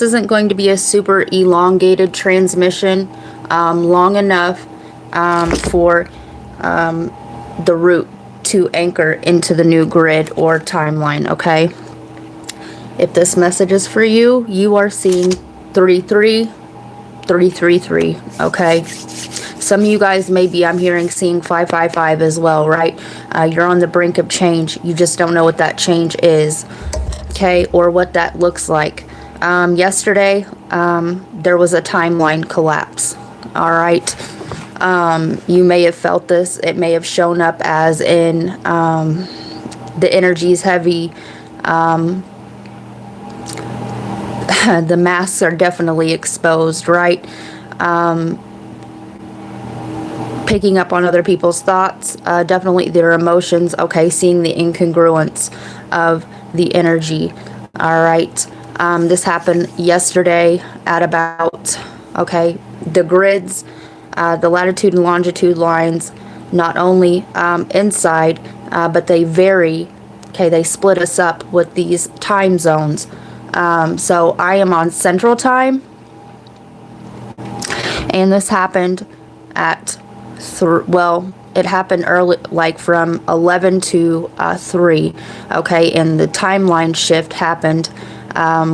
isn't going to be a super elongated transmission, long enough for the root to anchor into the new grid or timeline, okay? If this message is for you, you are seeing 33333, okay? Some of you guys, maybe I'm hearing seeing 555 as well, right? You're on the brink of change. You just don't know what that change is, okay? Or what that looks like. Yesterday, there was a timeline collapse, all right? You may have felt this. It may have shown up as in the energy is heavy. The masks are definitely exposed, right? Picking up on other people's thoughts, definitely their emotions, okay? Seeing the incongruence of the energy, all right? This happened yesterday at about, okay, the grids, the latitude and longitude lines, not only inside, but they vary, okay, they split us up with these time zones. So I am on Central Time, and this happened at, it happened early, like from 11 to 3, okay, and the timeline shift happened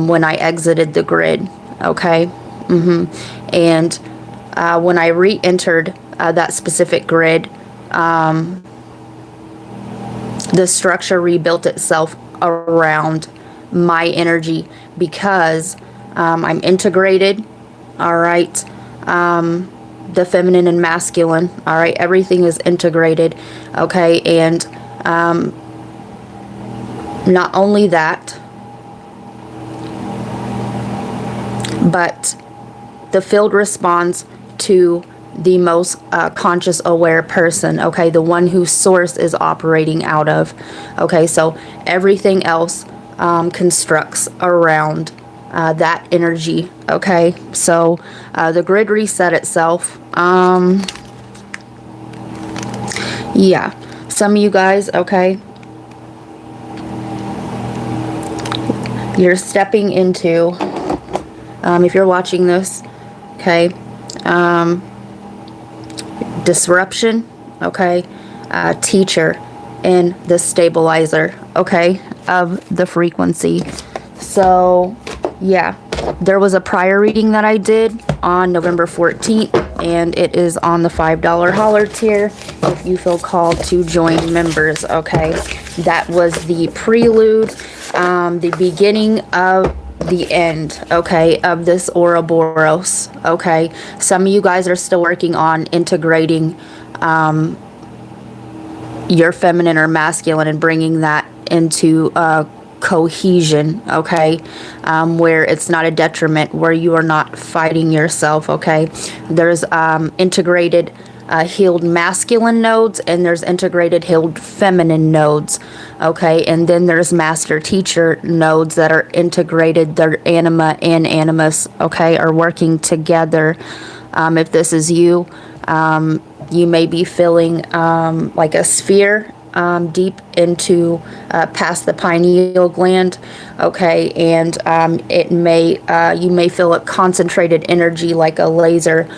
when I exited the grid, okay, and when I re-entered that specific grid, the structure rebuilt itself around my energy because I'm integrated, all right, the feminine and masculine, all right, everything is integrated, okay, and not only that, but the field responds to the most conscious aware person, okay, the one whose source is operating out of, okay, so everything else constructs around that energy, okay, so the grid reset itself, yeah, some of you guys, okay, you're stepping into, if you're watching this, okay, disruption, okay, teacher, and the stabilizer, okay, of the frequency. So yeah, there was a prior reading that I did on November 14th, and it is on the $5 holler tier if you feel called to join members, okay. That was the prelude, the beginning of the end, okay, of this Ouroboros, okay. Some of you guys are still working on integrating your feminine or masculine and bringing that into cohesion, okay, where it's not a detriment, where you are not fighting yourself, okay. There's integrated healed masculine nodes, and there's integrated healed feminine nodes, okay, and then there's master teacher nodes that are integrated. Their anima and animus, okay, are working together. If this is you, you may be feeling like a sphere deep into past the pineal gland, okay, and it may you may feel a concentrated energy like a laser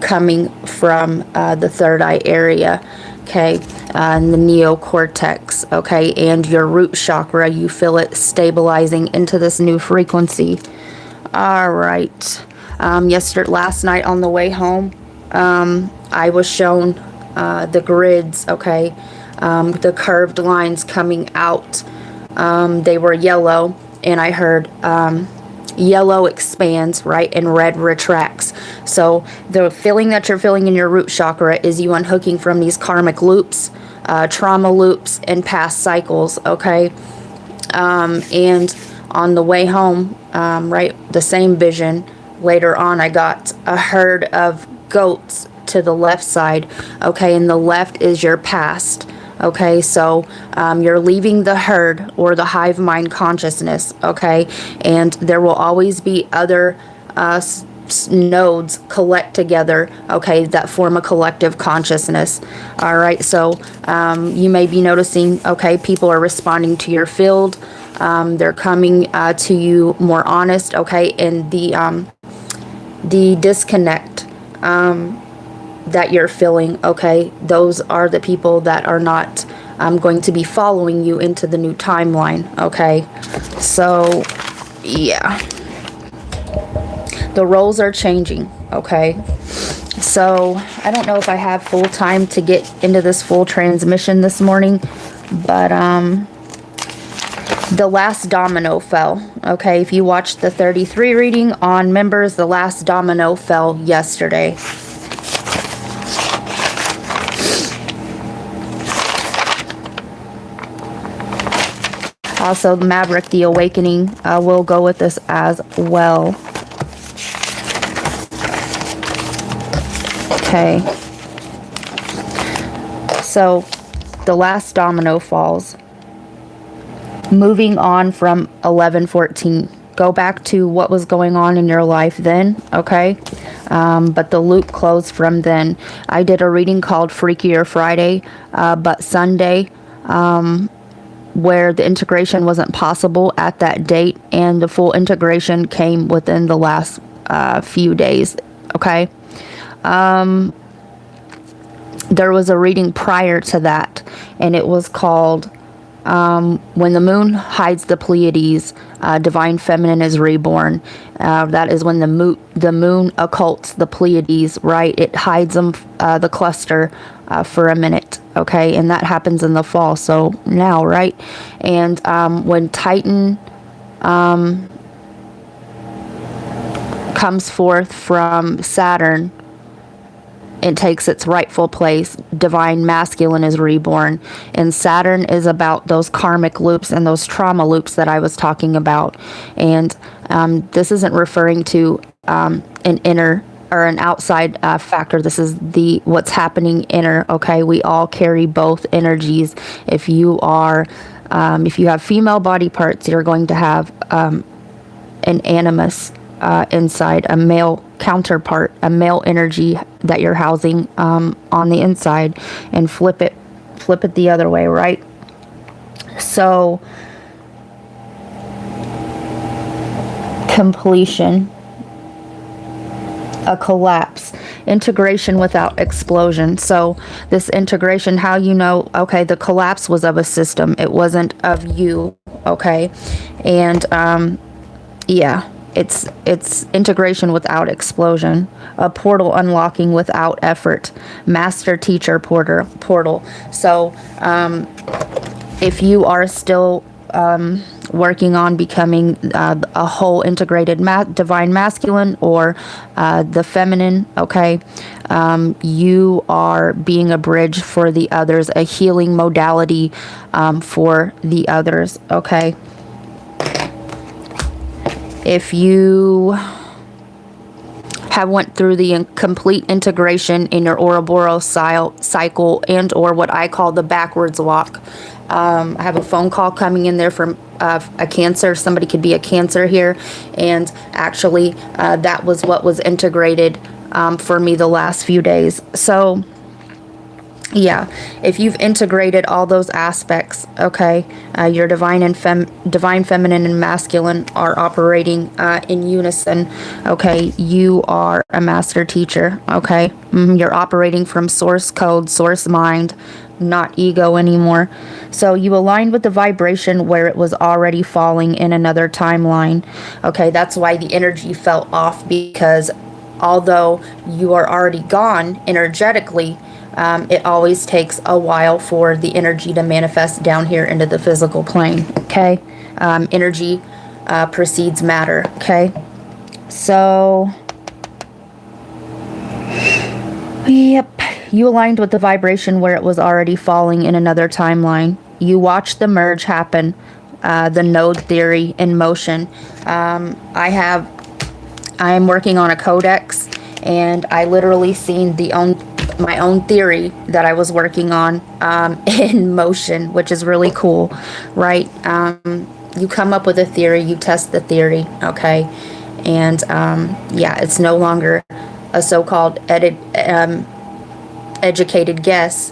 coming from the third eye area, okay, and the neocortex, okay, and your root chakra. You feel it stabilizing into this new frequency. All right. Last night on the way home, I was shown the grids, okay, the curved lines coming out. They were yellow, and I heard yellow expands, right, and red retracts. So the feeling that you're feeling in your root chakra is you unhooking from these karmic loops, trauma loops, and past cycles, okay. And on the way home, right, the same vision. Later on, I got a herd of goats to the left side, okay, and the left is your past, okay, so you're leaving the herd or the hive mind consciousness, okay, and there will always be other nodes collect together, okay, that form a collective consciousness. All right, so you may be noticing, okay, people are responding to your field, They're coming to you more honest, okay? And the disconnect that you're feeling, okay? Those are the people that are not going to be following you into the new timeline, okay? So, yeah. The roles are changing, okay? So, I don't know if I have full time to get into this full transmission this morning, but the last domino fell, okay? If you watched the 33 reading on members, the last domino fell yesterday. Also, Maverick, the Awakening, will go with this as well. Okay. So, the last domino falls. Moving on from 11:14. Go back to what was going on in your life then, okay? But the loop closed from then. I did a reading called Freakier Friday, but Sunday, where the integration wasn't possible at that date, and the full integration came within the last few days, okay? There was a reading prior to that, and it was called When the Moon Hides the Pleiades, Divine Feminine is Reborn. That is when the moon occults the Pleiades, right? It hides them, the cluster, for a minute, okay? And that happens in the fall, so now, right? And when Titan comes forth from Saturn, it takes its rightful place. Divine Masculine is reborn. And Saturn is about those karmic loops and those trauma loops that I was talking about. And this isn't referring to an inner or an outside factor. This is what's happening inner, okay? We all carry both energies. If you have female body parts, you're going to have an animus inside, a male counterpart, a male energy that you're housing on the inside, and flip it the other way, right? So, completion, a collapse, integration without explosion. So this integration, how you know, okay, the collapse was of a system, it wasn't of you, okay? And yeah, it's integration without explosion, a portal unlocking without effort, master teacher portal. So if you are still working on becoming a whole integrated divine masculine or the feminine, okay, you are being a bridge for the others, a healing modality for the others, okay? If you have went through the complete integration in your Ouroboros cycle and or what I call the backwards walk, I have a phone call coming in there from a Cancer. Somebody could be a Cancer here, and actually that was what was integrated for me the last few days. So yeah, if you've integrated all those aspects, okay, your divine feminine and masculine are operating in unison, okay, you are a master teacher, okay, you're operating from source code, source mind, not ego anymore. So you aligned with the vibration where it was already falling in another timeline, okay, that's why the energy fell off, because although you are already gone energetically, it always takes a while for the energy to manifest down here into the physical plane, okay? Energy precedes matter, okay? So, yep, you aligned with the vibration where it was already falling in another timeline. You watched the merge happen, the node theory in motion. I am working on a codex, and I literally seen my own theory that I was working on in motion, which is really cool, right? You come up with a theory, you test the theory, okay? And yeah, it's no longer a so-called educated guess.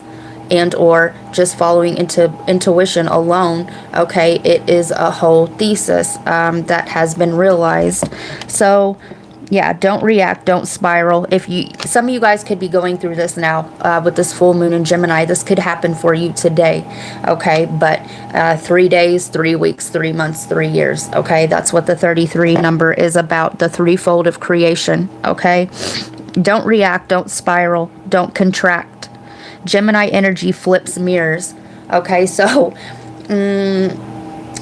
and or just following intuition alone, okay, it is a whole thesis that has been realized. So yeah, don't react, don't spiral. Some of you guys could be going through this now with this full moon in Gemini. This could happen for you today, okay? But 3 days, 3 weeks, 3 months, 3 years, okay? That's what the 33 number is about, the threefold of creation, okay? Don't react, don't spiral, don't contract. Gemini energy flips mirrors, okay? So,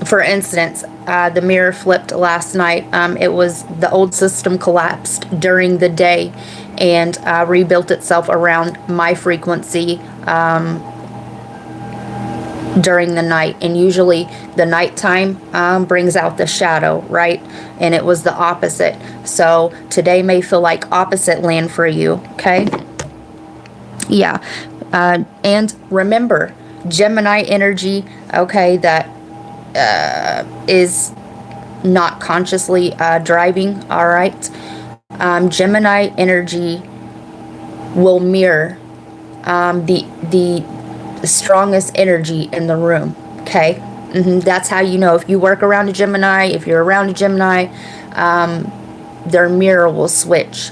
for instance, the mirror flipped last night. It was the old system collapsed during the day and rebuilt itself around my frequency during the night. And usually the nighttime brings out the shadow, right? And it was the opposite. So today may feel like opposite land for you, okay? Yeah. And remember, Gemini energy, okay, that is not consciously driving, all right? Gemini energy will mirror the strongest energy in the room, okay? That's how you know if you work around a Gemini, if you're around a Gemini, their mirror will switch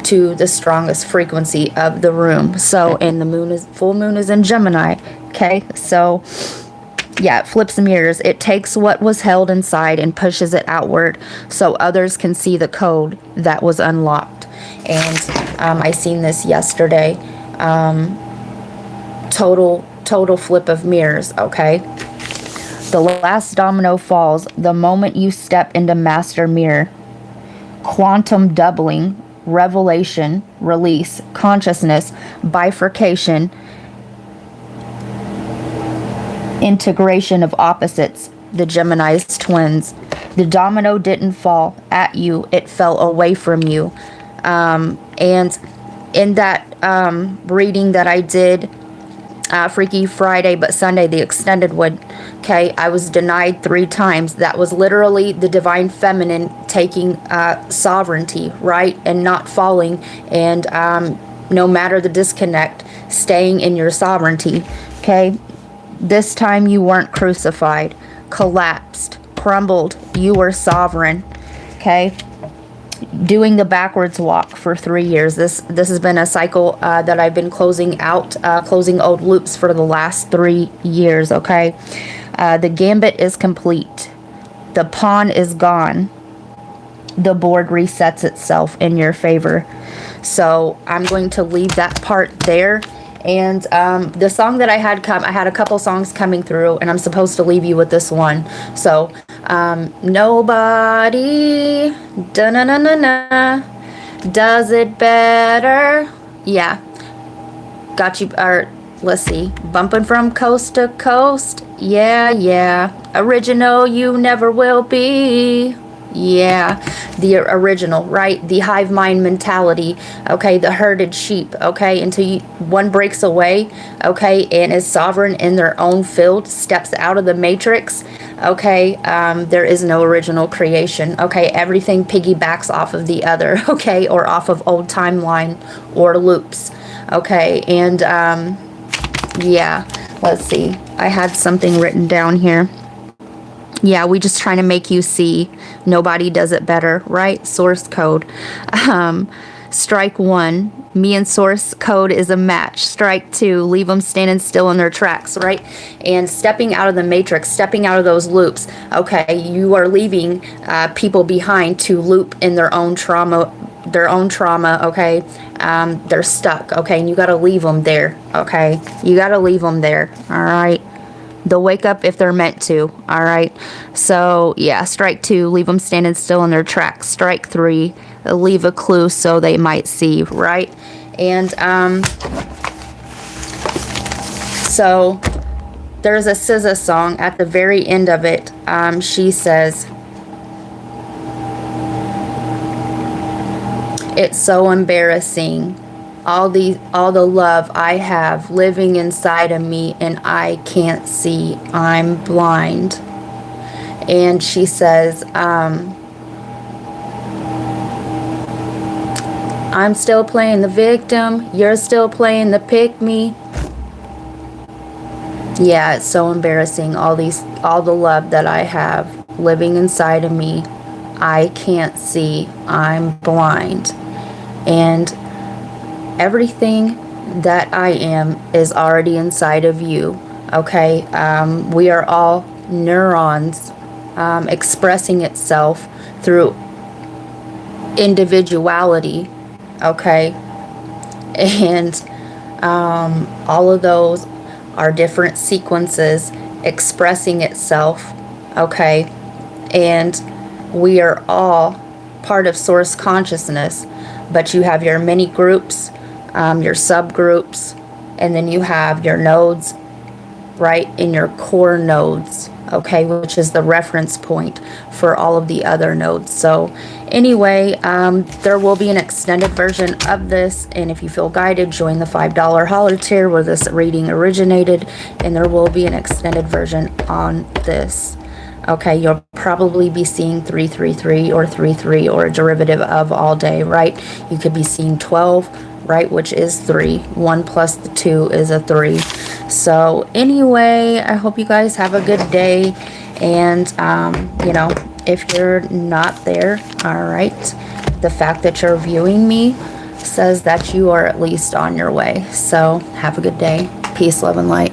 to the strongest frequency of the room. So, and the full moon is in Gemini, okay? So yeah, it flips mirrors. It takes what was held inside and pushes it outward so others can see the code that was unlocked. And I seen this yesterday. Total flip of mirrors, okay? The last domino falls the moment you step into master mirror. Quantum doubling, revelation, release, consciousness, bifurcation, integration of opposites, the Gemini's twins. The domino didn't fall at you, it fell away from you. And in that reading that I did, Freaky Friday, but Sunday, the extended one, okay, I was denied 3 times. That was literally the divine feminine taking sovereignty, right, and not falling, and no matter the disconnect, staying in your sovereignty, okay? This time you weren't crucified, collapsed, crumbled. You were sovereign, okay? Doing the backwards walk for 3 years. This has been a cycle that I've been closing out, closing old loops for the last 3 years, okay? The gambit is complete. The pawn is gone. The board resets itself in your favor. So I'm going to leave that part there. And the song that I had a couple songs coming through, and I'm supposed to leave you with this one. So, nobody da-na-na-na-na does it better. Yeah. Got you, or let's see. Bumping from coast to coast. Yeah. Original, you never will be. Yeah, the original, right? The hive mind mentality, okay? The herded sheep, okay? Until one breaks away, okay, and is sovereign in their own field, steps out of the matrix, okay? There is no original creation, okay? Everything piggybacks off of the other, okay? Or off of old timeline or loops, okay? And, yeah, let's see. I had something written down here. Yeah, we just trying to make you see. Nobody does it better, right? Source code. Strike 1, me and source code is a match. Strike 2, leave them standing still in their tracks, right? And stepping out of the matrix, stepping out of those loops. Okay, you are leaving people behind to loop in their own trauma, okay? They're stuck, okay? And you got to leave them there, okay? You got to leave them there, all right? They'll wake up if they're meant to, all right? So, yeah, strike 2, leave them standing still in their tracks. Strike 3, leave a clue so they might see, right? And so there's a SZA song at the very end of it. She says, it's so embarrassing. All the love I have living inside of me and I can't see. I'm blind. And she says, I'm still playing the victim. You're still playing the pick me. Yeah, it's so embarrassing. All the love that I have living inside of me, I can't see. I'm blind. And everything that I am is already inside of you. Okay? We are all neurons expressing itself through individuality. Okay? And all of those are different sequences expressing itself. Okay? And we are all part of source consciousness, but you have your mini groups, your subgroups, and then you have your nodes right in your core nodes, okay, which is the reference point for all of the other nodes. So anyway, there will be an extended version of this, and if you feel guided, join the $5 holler tier where this reading originated, and there will be an extended version on this. Okay, you'll probably be seeing 333 or 33 or a derivative of all day, right? You could be seeing 12, right, which is 3. 1 plus the 2 is a 3. So anyway, I hope you guys have a good day. And, you know, if you're not there, all right, the fact that you're viewing me says that you are at least on your way. So have a good day. Peace, love, and light.